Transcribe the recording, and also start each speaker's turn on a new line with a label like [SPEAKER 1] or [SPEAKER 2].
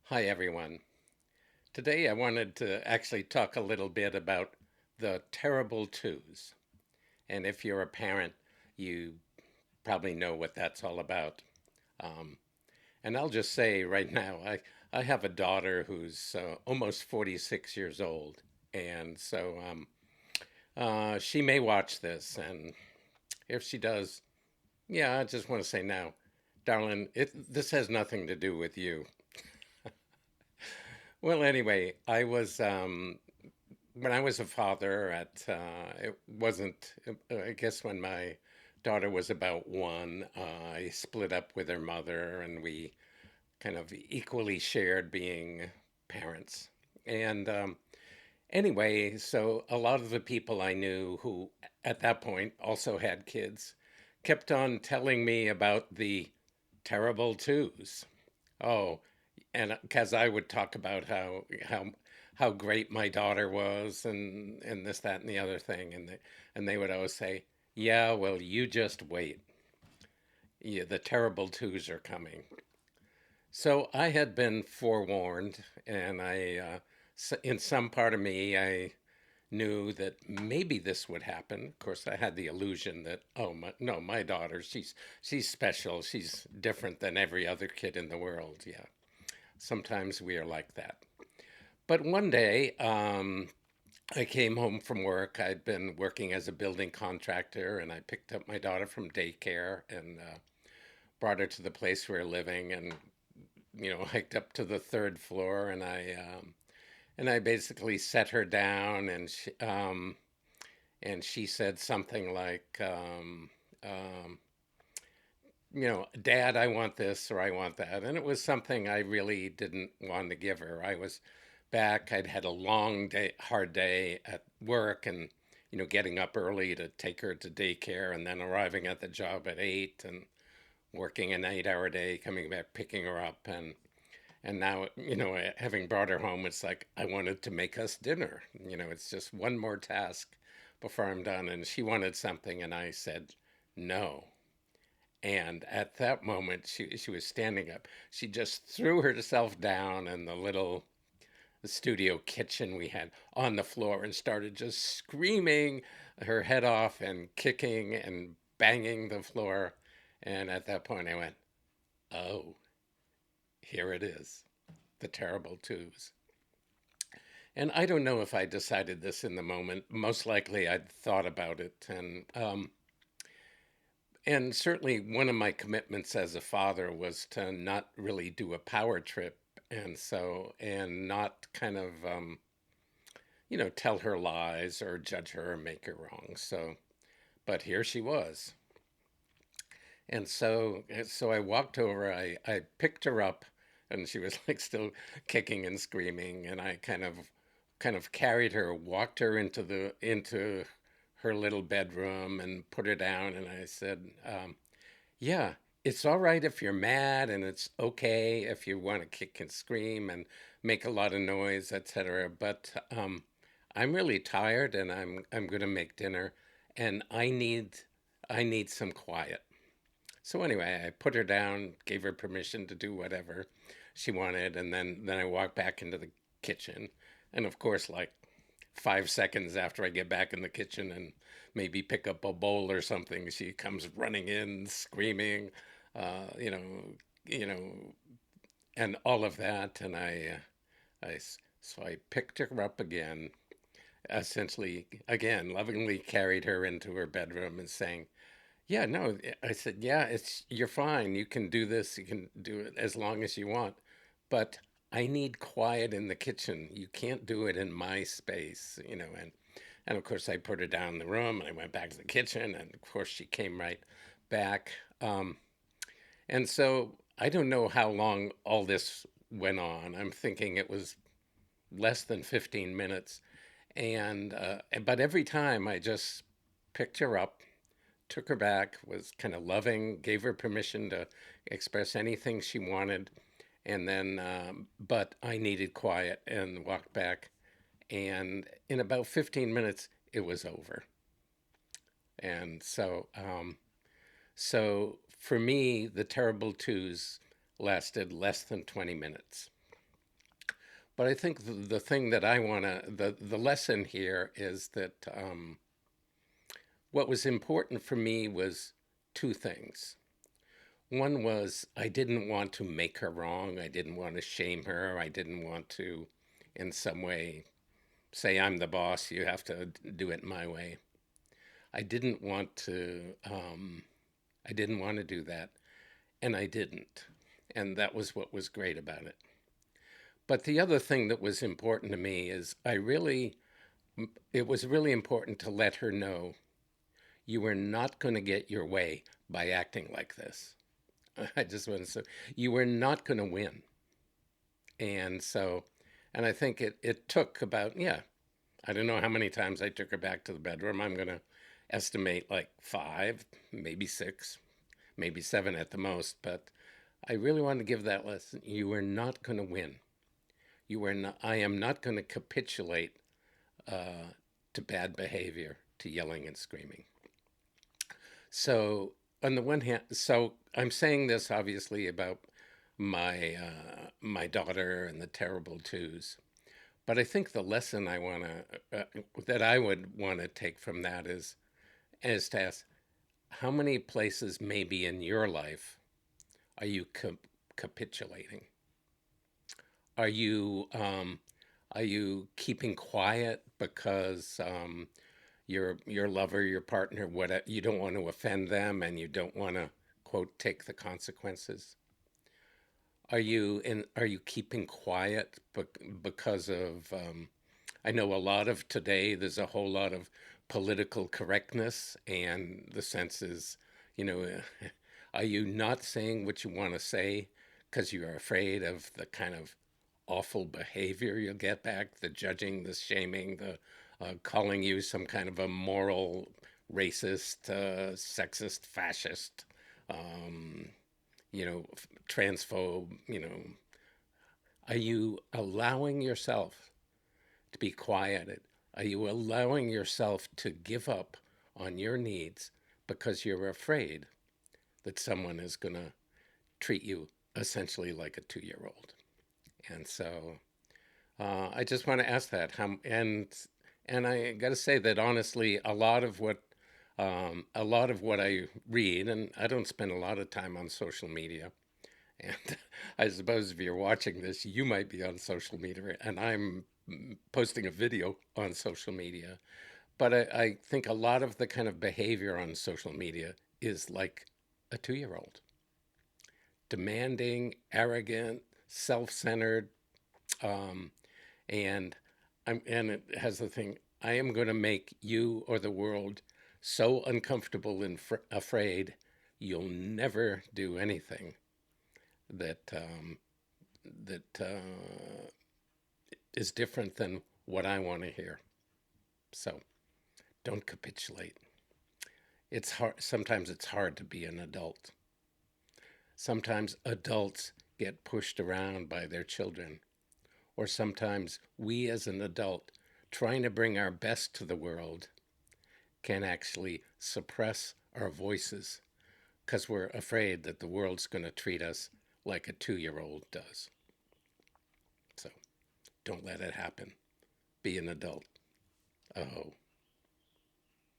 [SPEAKER 1] Hi, everyone. Today I wanted to actually talk a little bit about the terrible twos. And if you're a parent, you probably know what that's all about. Um, and I'll just say right now, I have a daughter who's almost 46 years old. And so she may watch this. And if she does, yeah, I just want to say now, darling, this has nothing to do with you. Well, anyway, when I was a father it wasn't, I guess when my daughter was about one, I split up with her mother and we kind of equally shared being parents. And anyway, so a lot of the people I knew who at that point also had kids kept on telling me about the terrible twos. Oh, and because I would talk about how great my daughter was and this that and the other thing and they would always say, "Yeah, well, you just wait. Yeah, the terrible twos are coming." So I had been forewarned, and in some part of me, I knew that maybe this would happen. Of course, I had the illusion that, oh, no, my daughter, she's special. She's different than every other kid in the world. Yeah, sometimes we are like that. But one day, I came home from work. I'd been working as a building contractor, and I picked up my daughter from daycare and brought her to the place we were living, and hiked up to the third floor, and I basically set her down, and she said something like, Dad, I want this or I want that. And it was something I really didn't want to give her. I was back. I'd had a long day, hard day at work and, getting up early to take her to daycare and then arriving at the job at 8 and working an 8-hour day, coming back, picking her up. And now, having brought her home, it's like I wanted to make us dinner. It's just one more task before I'm done. And she wanted something, and I said no. And at that moment, she was standing up. She just threw herself down in the studio kitchen we had on the floor and started just screaming her head off and kicking and banging the floor. And at that point, I went, "Oh, here it is, the terrible twos." And I don't know if I decided this in the moment. Most likely, I'd thought about it, and certainly, one of my commitments as a father was to not really do a power trip, and not kind of, tell her lies or judge her or make her wrong. So, but here she was. And so I walked over, I picked her up, and she was like still kicking and screaming, and I kind of carried her, walked her into her little bedroom and put her down, and I said, yeah, it's all right if you're mad, and it's okay if you want to kick and scream and make a lot of noise, etc. But I'm really tired, and I'm gonna make dinner, and I need some quiet. So anyway, I put her down, gave her permission to do whatever she wanted, and then I walked back into the kitchen, and of course, like 5 seconds after I get back in the kitchen and maybe pick up a bowl or something, she comes running in, screaming, uh, you know, you know, and all of that. And so I picked her up again, essentially again, lovingly carried her into her bedroom and saying, "Yeah, no," I said, "Yeah, you're fine. You can do this. You can do it as long as you want, but." I need quiet in the kitchen. You can't do it in my space. And of course, I put her down in the room and I went back to the kitchen. And of course, she came right back. And so I don't know how long all this went on. I'm thinking it was less than 15 minutes. But every time I just picked her up, took her back, was kind of loving, gave her permission to express anything she wanted. But I needed quiet and walked back. And in about 15 minutes, it was over. And so for me, the terrible twos lasted less than 20 minutes. But I think the thing that I want to, the lesson here is that what was important for me was two things. One was I didn't want to make her wrong. I didn't want to shame her. I didn't want to, in some way, say, I'm the boss, you have to do it my way. I didn't want to, I didn't want to do that, and I didn't. And that was what was great about it. But the other thing that was important to me is it was really important to let her know you were not going to get your way by acting like this. I just want to say you were not going to win. And so, and I think it took about, yeah, I don't know how many times I took her back to the bedroom. I'm going to estimate like five, maybe six, maybe seven at the most. But I really want to give that lesson. You are not going to win. You are not, I am not going to capitulate to bad behavior, to yelling and screaming. So, on the one hand, so I'm saying this obviously about my daughter and the terrible twos. But I think the lesson I want to that I would want to take from that is to ask how many places maybe in your life are you capitulating? Are you um, are you keeping quiet because your lover, your partner, whatever, you don't want to offend them and you don't want to quote take the consequences? Are you keeping quiet because of I know a lot of today there's a whole lot of political correctness and the sense is, you know, are you not saying what you want to say because you're afraid of the kind of awful behavior you'll get back, the judging, the shaming, the calling you some kind of a moral racist, sexist, fascist, um, transphobe, are you allowing yourself to be quieted? Are you allowing yourself to give up on your needs because you're afraid that someone is going to treat you essentially like a 2 year old? And so I just want to ask that. And I got to say that honestly, a lot of what I read, and I don't spend a lot of time on social media. And I suppose if you're watching this, you might be on social media, and I'm posting a video on social media. But I think a lot of the kind of behavior on social media is like a 2 year old demanding, arrogant, self centered. Um, and and it has the thing I am going to make you or the world so uncomfortable and afraid you'll never do anything that that is different than what I want to hear. So don't capitulate. It's hard. Sometimes it's hard to be an adult. Sometimes adults get pushed around by their children. Or sometimes we as an adult trying to bring our best to the world can actually suppress our voices because we're afraid that the world's going to treat us like a 2 year old does. So don't let it happen. Be an adult. Oh.